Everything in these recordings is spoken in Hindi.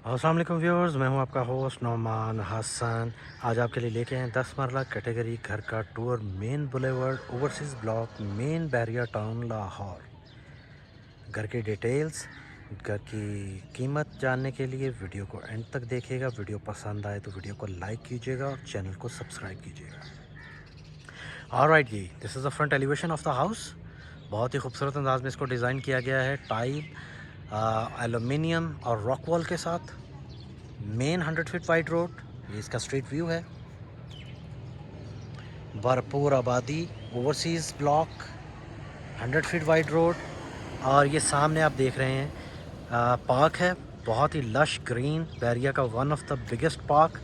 अस्सलाम वालेकुम व्यूअर्स, मैं हूं आपका होस्ट नौमान हसन। आज आपके लिए लेके हैं 10 मरला कैटेगरी घर का tour, main boulevard, overseas block, main Bahria town, Lahore. घर की डिटेल्स, घर की कीमत जानने के लिए वीडियो को एंड तक देखिएगा। वीडियो पसंद आए तो वीडियो को लाइक कीजिएगा और चैनल को सब्सक्राइब कीजिएगा। ऑलराइट जी, this is the front elevation of the house. बहुत ही खूबसूरत अंदाज में इसको डिज़ाइन किया गया है, टाइल, एलुमिनियम और रॉक वॉल के साथ। मेन 100 फीट वाइड रोड, ये इसका स्ट्रीट व्यू है। भरपूर आबादी, overseas block, 100 feet wide road. और ये सामने आप देख रहे हैं पार्क है, बहुत ही लश ग्रीन, बैरिया का one of the biggest park.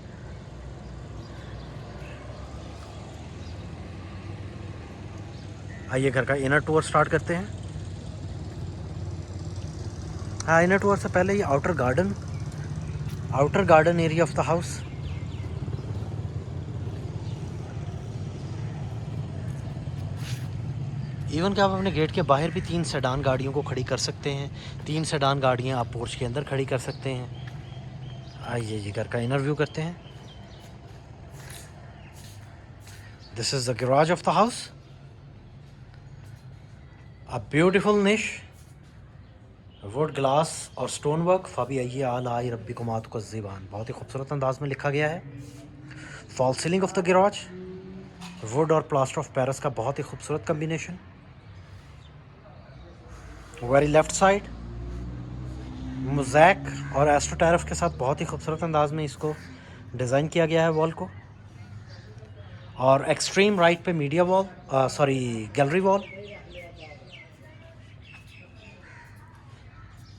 आइए घर का इनर टूर स्टार्ट करते हैं। हाँ, इनर टूर से पहले ये outer garden area of the house. Even कि आप अपने गेट के बाहर भी 3 सेडान गाड़ियों को खड़ी कर सकते हैं। 3 सेडान गाड़ियाँ आप पोर्च के अंदर खड़ी कर सकते हैं। आइए ये घर का इनर व्यू करते हैं। This is the garage of the house, a beautiful निश, वुड, ग्लास और स्टोन वर्क। फबी अय्ये आला आई रब्बी को मात को ज़ीबान, बहुत ही खूबसूरत अंदाज में लिखा गया है। Fall ceiling of the garage, would और प्लास्टर ऑफ पेरिस का बहुत ही खूबसूरत combination. Very left side mosaic और एस्ट्रोटैरिफ के साथ बहुत ही खूबसूरत अंदाज में इसको डिज़ाइन किया गया है वॉल को। और एक्सट्रीम राइट पे media wall, gallery wall,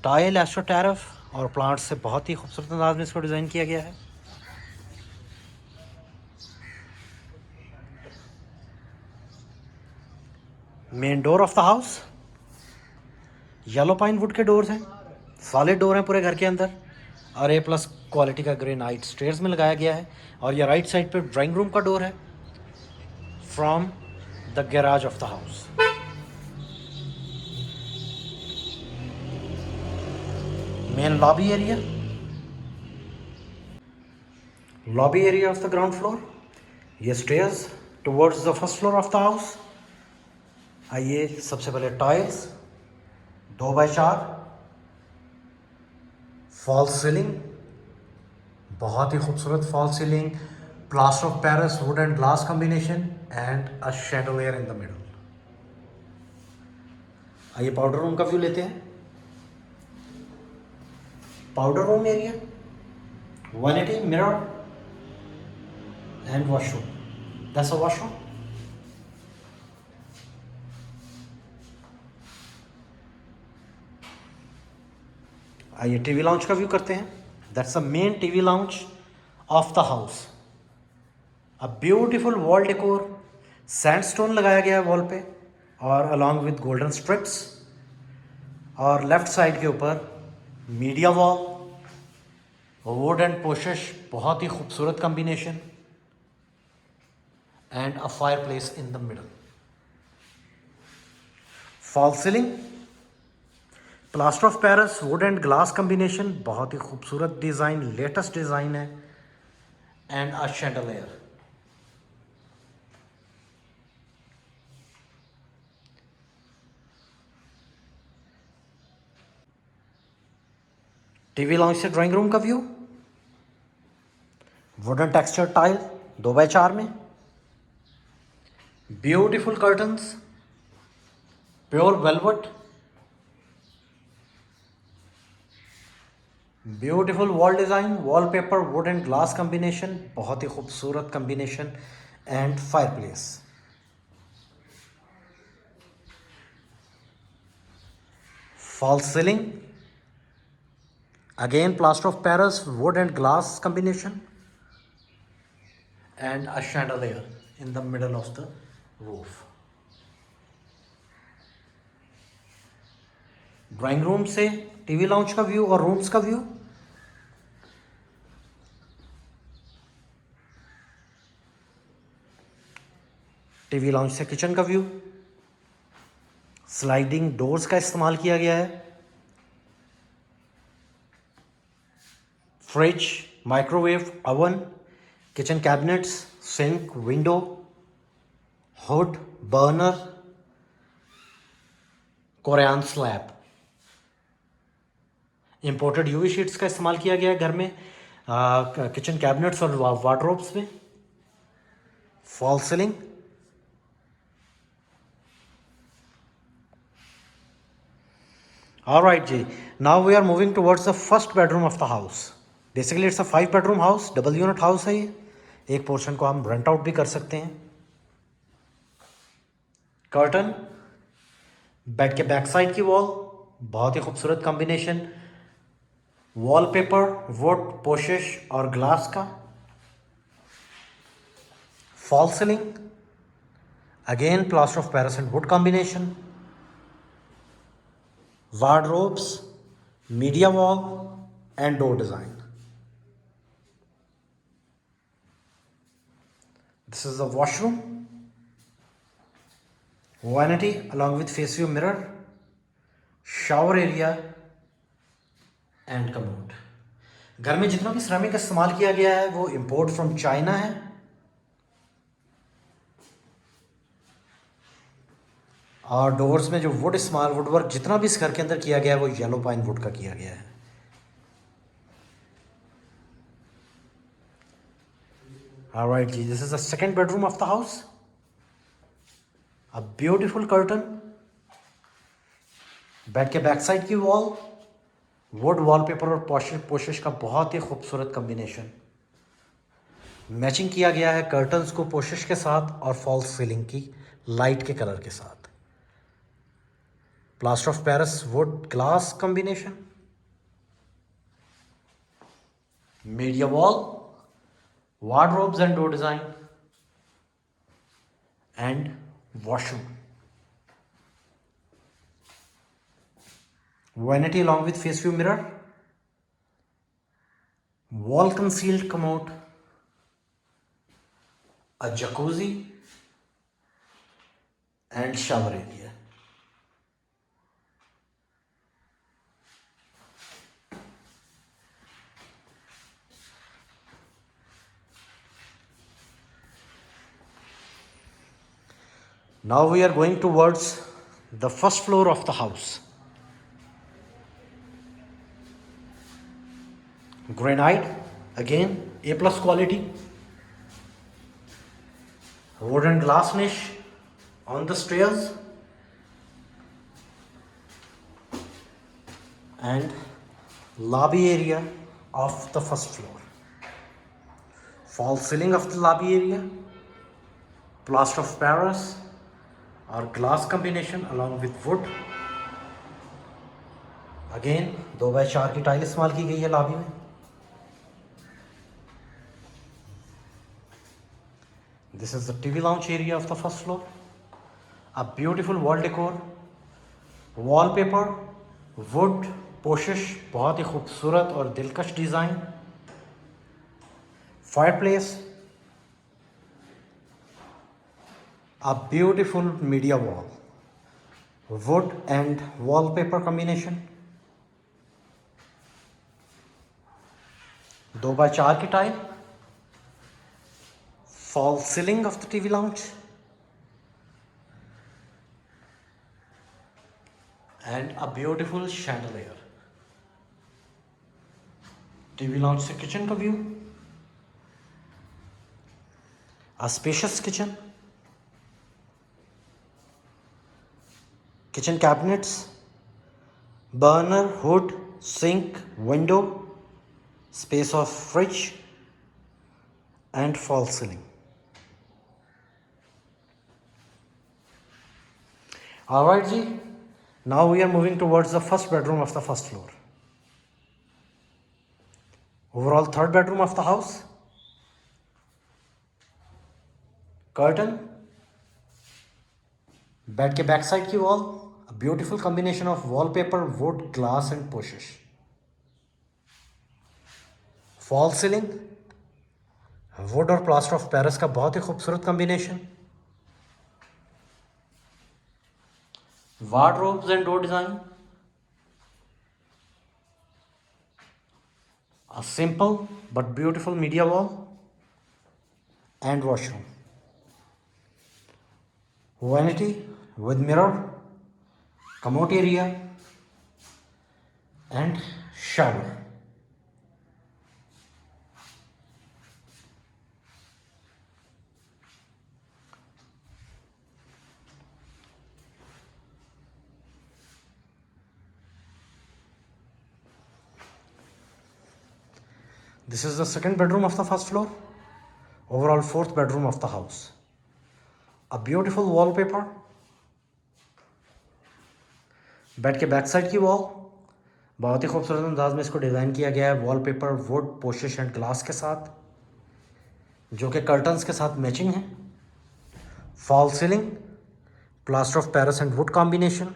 tile, astroturf और प्लांट्स से बहुत ही खूबसूरत अंदाज में इसको डिज़ाइन किया गया है। Main door of the house, yellow pine wood के डोर्स हैं, सॉलिड डोर हैं पूरे घर के अंदर, और A+ क्वालिटी का ग्रेनाइट स्टेयर्स में लगाया गया है। और ये राइट साइड पे ड्राइंग रूम का डोर है from the garage of the house. Main lobby area of the ground floor, ये stairs towards the first floor of the house. आइए सबसे पहले टाइल्स, 2x4, फॉल सीलिंग, बहुत ही खूबसूरत fall ceiling, plaster of Paris would and glass combination and a chandelier in the middle. आइए पाउडर रूम का व्यू लेते हैं। Powder room area, vanity, mirror and washroom, that's a washroom. आइए टीवी लाउंज का व्यू करते हैं। That's a main TV lounge of the house, a beautiful wall decor, sandstone लगाया गया है वॉल पे और अलॉन्ग विद गोल्डन स्ट्रिप्स। और लेफ्ट साइड के ऊपर मीडिया वॉल, वुड एंड पोशश, बहुत ही खूबसूरत combination, and a fire place in the middle. Fall ceiling, plaster of Paris would and glass combination, बहुत ही खूबसूरत डिज़ाइन, लेटेस्ट डिज़ाइन है, and a chandelier. TV launch से ड्राइंग रूम का view, wooden texture tile, 2x4 में, beautiful curtains, pure velvet, beautiful wall design, wallpaper would and glass combination, बहुत ही खूबसूरत combination, and fire place. Fall ceiling, again plaster of Paris would and glass combination, and a chandelier in the middle of the roof. Drawing room से टीवी लाउंज का व्यू और रूम्स का व्यू। टीवी लाउंज से किचन का व्यू, स्लाइडिंग डोर्स का इस्तेमाल किया गया है। fridge, microwave, oven, kitchen cabinets, sink, window, hood, burner, Korean slab. Imported UV sheets का इस्तेमाल किया गया है घर में, किचन कैबिनेट्स और वार्डरोब्स में। फॉल सीलिंग, ऑलराइट जी। Now we are moving towards the first bedroom of the house. Basically it's a 5 bedroom house, double unit house है ये। एक पोर्शन को हम रेंट आउट भी कर सकते हैं। कर्टन, बेड के बैक साइड की वॉल, बहुत ही खूबसूरत कॉम्बिनेशन, वॉलपेपर वुड, पोशिश और ग्लास का। Fall ceiling, again plaster of Paris and wood combination, wardrobes, media wall and door design. This is the washroom, vanity along with face view mirror, shower area and commode. घर में जितना भी सिरेमिक इस्तेमाल किया गया है वो इंपोर्ट फ्रॉम चाइना है। और डोर्स में जो वुड इस्तेमाल, वुड वर्क जितना भी इस घर के अंदर किया गया है वो येलो पाइन वुड का किया गया है। Alright जी, this is the second bedroom of the house. A beautiful curtain, bed के बैक साइड की वॉल, वुड वॉलपेपर और पोशिश का बहुत ही खूबसूरत कॉम्बिनेशन। मैचिंग किया गया है कर्टन्स को पोशिश के साथ और फॉल्स सीलिंग की लाइट के कलर के साथ। Plaster of Paris would glass combination, media wall, wardrobes and door design and washroom, vanity along with face view mirror, wall concealed commode, a jacuzzi and shower area. Now we are going towards the first floor of the house. Granite, again A plus quality, wooden glass niche on the stairs and lobby area of the first floor. False ceiling of the lobby area, plaster of Paris or glass combination along with wood. Again 2x4 की टाइल इस्तेमाल की गई है लॉबी में। This is the TV lounge area of the first floor. A beautiful wall decor, wallpaper, wood, पोशिश, बहुत ही खूबसूरत और दिलकश design, fireplace, a beautiful media wall, wood and wallpaper combination, 2x4 की tile, false ceiling of the TV lounge and a beautiful chandelier. TV lounge से किचन का view, a spacious kitchen, kitchen cabinets, burner, hood, sink, window, space of fridge and false ceiling. Alright ji, now we are moving towards the first bedroom of the first floor. Overall third bedroom of the house. Curtain, bed के बैक साइड की wall, a beautiful combination of wallpaper, wood, glass and polish. Fall ceiling, wood और प्लास्टर ऑफ पेरिस का बहुत ही खूबसूरत combination, wardrobes and door design, A simple but beautiful media wall and washroom. Vanity with mirror, commode area and shower. This is the second bedroom of the first floor. Overall fourth bedroom of the house. A beautiful wallpaper. Bed के बैक साइड की वॉल बहुत ही खूबसूरत अंदाज में इसको डिज़ाइन किया गया है। वॉलपेपर वुड पोशिश एंड ग्लास के साथ, जो कि कर्टन्स के साथ मैचिंग है। Fall ceiling, plaster of Paris and wood combination,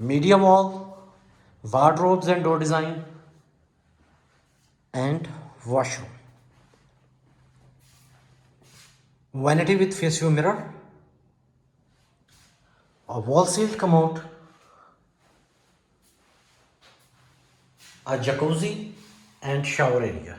media wall, wardrobes and door design and washroom. Vanity with face view mirror, a wall sealed commode, a jacuzzi and shower area.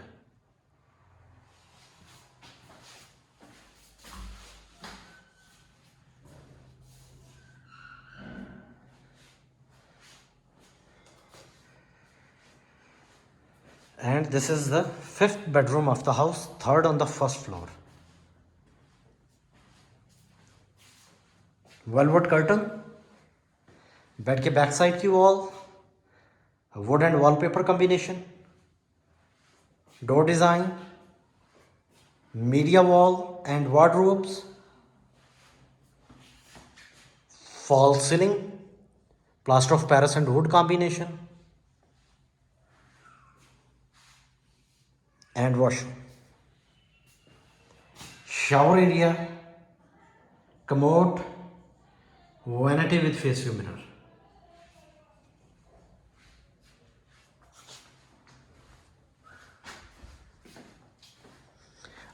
And this is the fifth bedroom of the house, third on the first floor. Velvet curtain, bed के बैक साइड की wall, wood and wallpaper combination, door design, media wall and wardrobes, fall ceiling, plaster of Paris and wood combination and washroom. Shower area, commode, vanity with face view mirror.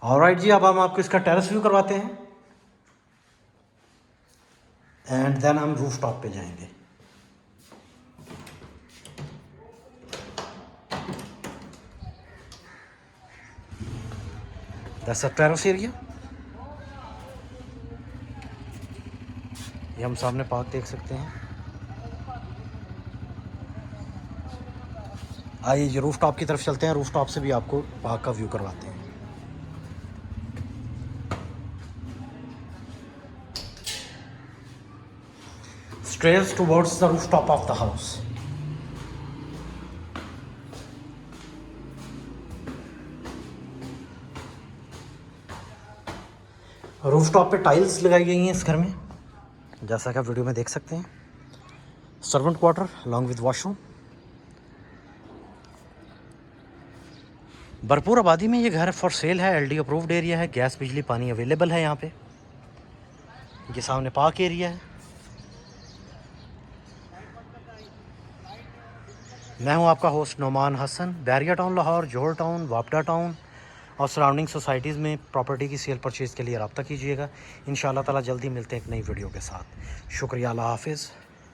Alright ji, अब हम आपको इसका टेरेस व्यू करवाते हैं एंड देन हम रूफ टॉप पे जाएंगे। That's a terrace area. ये हम सामने पार्क देख सकते हैं। आइए जी रूफ टॉप की तरफ चलते हैं, रूफ टॉप से भी आपको पार्क का व्यू करवाते हैं। Stairs towards the rooftop of the house. Rooftop पे टाइल्स लगाई गई हैं इस घर में, जैसा कि आप वीडियो में देख सकते हैं। Servant quarter along with washroom. भरपूर आबादी में ये घर फॉर सेल है, एलडी अप्रूव्ड एरिया है, गैस बिजली पानी अवेलेबल है यहाँ पे। ये सामने पार्क एरिया है। मैं हूँ आपका होस्ट नोमान हसन। बैरिया टाउन लाहौर, जोहर टाउन, वापडा टाउन और सराउंडिंग सोसाइटीज़ में प्रॉपर्टी की सेल परचेज़ के लिए रब्ता कीजिएगा। इंशाअल्लाह ताला जल्दी मिलते हैं एक नई वीडियो के साथ। शुक्रिया, अल्लाह हाफिज़।